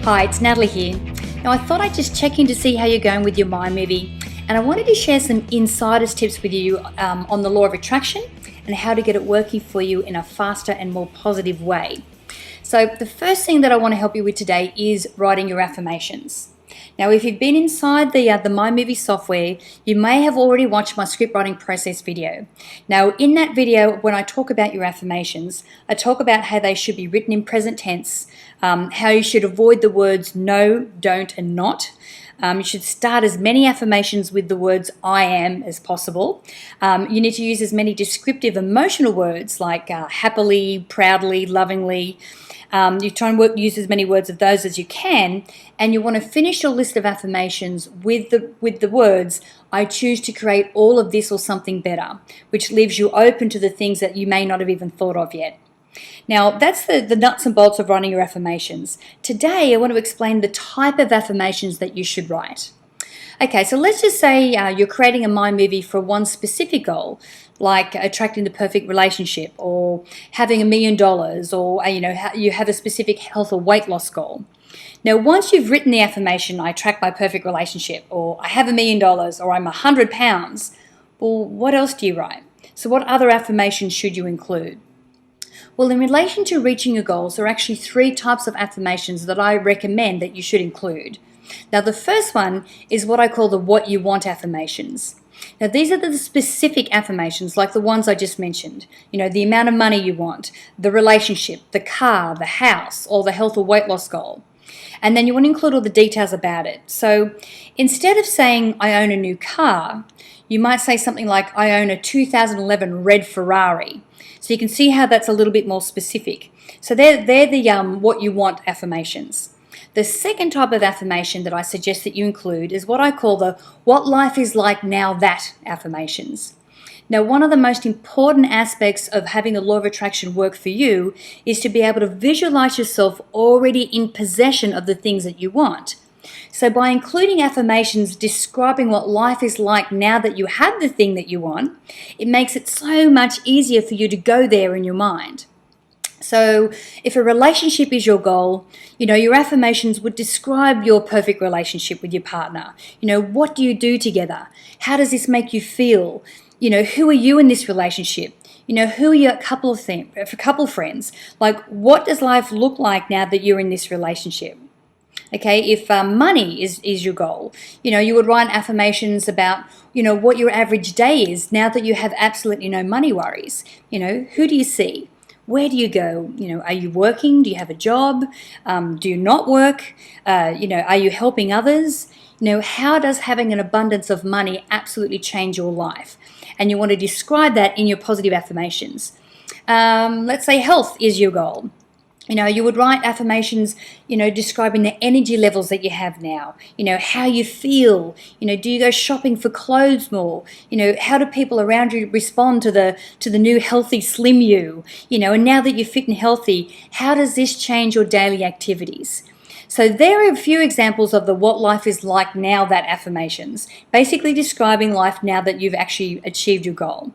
Hi, it's Natalie here. Now I thought I'd just check in to see how you're going with your mind movie, and I wanted to share some insider's tips with you on the law of attraction and how to get it working for you in a faster and more positive way. So the first thing that I want to help you with today is writing your affirmations. Now, if you've been inside the My Movie software, you may have already watched my script writing process video. Now, in that video, when I talk about your affirmations, I talk about how they should be written in present tense, how you should avoid the words no, don't, and not. You should start as many affirmations with the words I am as possible. You need to use as many descriptive emotional words like happily, proudly, lovingly. You try and use as many words of those as you can, and you want to finish your list of affirmations with the words, I choose to create all of this or something better, which leaves you open to the things that you may not have even thought of yet. Now, that's the nuts and bolts of writing your affirmations. Today, I want to explain the type of affirmations that you should write. Okay, so let's just say you're creating a mind movie for one specific goal, like attracting the perfect relationship or having $1 million, or you have a specific health or weight loss goal. Now, once you've written the affirmation, I attract my perfect relationship, or I have $1 million, or I'm 100 pounds, well, what else do you write? So what other affirmations should you include? Well, in relation to reaching your goals, there are actually 3 types of affirmations that I recommend that you should include. Now, the first one is what I call the what you want affirmations. Now, these are the specific affirmations like the ones I just mentioned. The amount of money you want, the relationship, the car, the house, or the health or weight loss goal. And then you want to include all the details about it. So instead of saying I own a new car, you might say something like I own a 2011 red Ferrari. So you can see how that's a little bit more specific. So they're the what you want affirmations. The second type of affirmation that I suggest that you include is what I call the what life is like now that affirmations. Now, one of the most important aspects of having the law of attraction work for you is to be able to visualize yourself already in possession of the things that you want. So by including affirmations describing what life is like now that you have the thing that you want, it makes it so much easier for you to go there in your mind. So if a relationship is your goal, your affirmations would describe your perfect relationship with your partner. What do you do together? How does this make you feel? Who are you in this relationship? Who are your couple friends? Like, what does life look like now that you're in this relationship? Okay, if money is your goal, you would write affirmations about, what your average day is now that you have absolutely no money worries. Who do you see? Where do you go? Are you working? Do you have a job? Do you not work? Are you helping others? How does having an abundance of money absolutely change your life? And you want to describe that in your positive affirmations. Let's say health is your goal. You would write affirmations, describing the energy levels that you have now, how you feel, do you go shopping for clothes more? How do people around you respond to the new healthy slim you? And now that you're fit and healthy, how does this change your daily activities? So there are a few examples of the what life is like now that affirmations, basically describing life now that you've actually achieved your goal.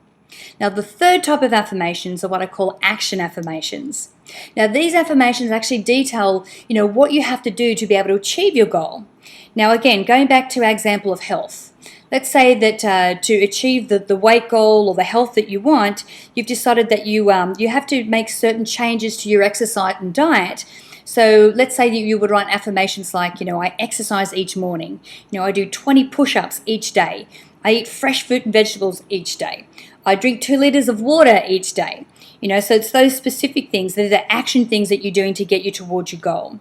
Now, the third type of affirmations are what I call action affirmations. Now, these affirmations actually detail, what you have to do to be able to achieve your goal. Now, again, going back to our example of health, let's say that to achieve the weight goal or the health that you want, you've decided that you have to make certain changes to your exercise and diet. So let's say you would write affirmations like, I exercise each morning. I do 20 push-ups each day. I eat fresh fruit and vegetables each day. I drink 2 liters of water each day. So it's those specific things. They're the action things that you're doing to get you towards your goal.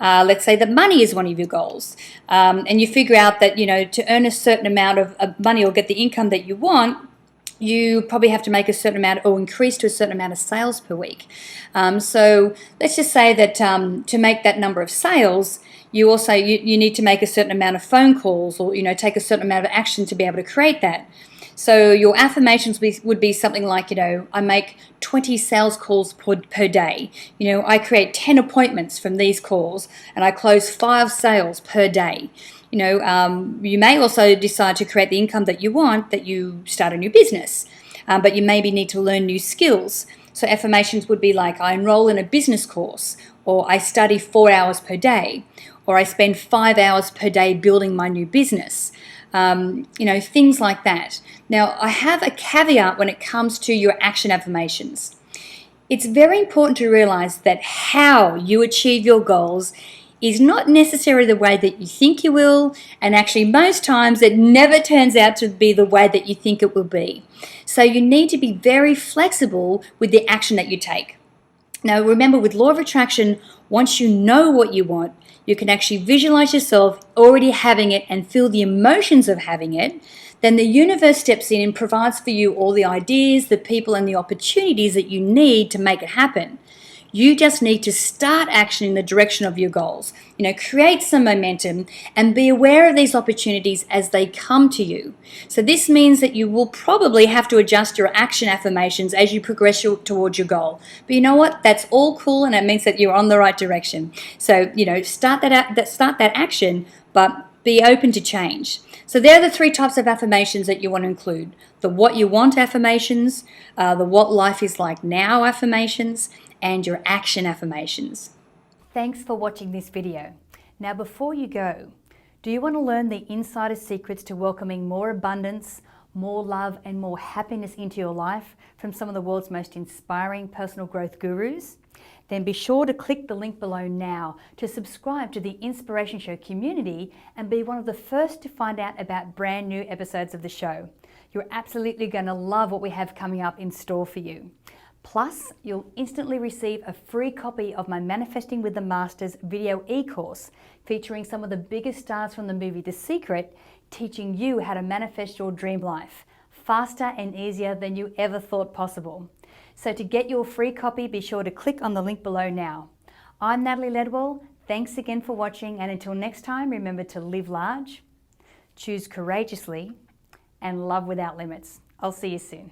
Let's say that money is one of your goals. And you figure out that, to earn a certain amount of money or get the income that you want, you probably have to make a certain amount or increase to a certain amount of sales per week. So let's just say that to make that number of sales, you also you need to make a certain amount of phone calls or take a certain amount of action to be able to create that. So your affirmations would be something like, I make 20 sales calls per day. I create 10 appointments from these calls and I close 5 sales per day. You may also decide to create the income that you want, that you start a new business, but you maybe need to learn new skills. So affirmations would be like, I enroll in a business course, or I study 4 hours per day, or I spend 5 hours per day building my new business. Things like that. Now, I have a caveat when it comes to your action affirmations. It's very important to realize that how you achieve your goals is not necessarily the way that you think you will, and actually most times it never turns out to be the way that you think it will be. So you need to be very flexible with the action that you take. Now remember, with law of attraction, once you know what you want, you can actually visualize yourself already having it and feel the emotions of having it. Then the universe steps in and provides for you all the ideas, the people, and the opportunities that you need to make it happen. You just need to start action in the direction of your goals. Create some momentum and be aware of these opportunities as they come to you. So this means that you will probably have to adjust your action affirmations as you progress towards your goal. But you know what? That's all cool, and it means that you're on the right direction. So, start that action, but be open to change. So there are the 3 types of affirmations that you want to include. The what you want affirmations, the what life is like now affirmations, and your action affirmations. Thanks for watching this video. Now before you go, do you want to learn the insider secrets to welcoming more abundance, more love, and more happiness into your life from some of the world's most inspiring personal growth gurus? Then be sure to click the link below now to subscribe to the Inspiration Show community and be one of the first to find out about brand new episodes of the show. You're absolutely going to love what we have coming up in store for you. Plus, you'll instantly receive a free copy of my Manifesting with the Masters video e-course featuring some of the biggest stars from the movie The Secret, teaching you how to manifest your dream life faster and easier than you ever thought possible. So to get your free copy, be sure to click on the link below now. I'm Natalie Ledwell. Thanks again for watching, and until next time, remember to live large, choose courageously, and love without limits. I'll see you soon.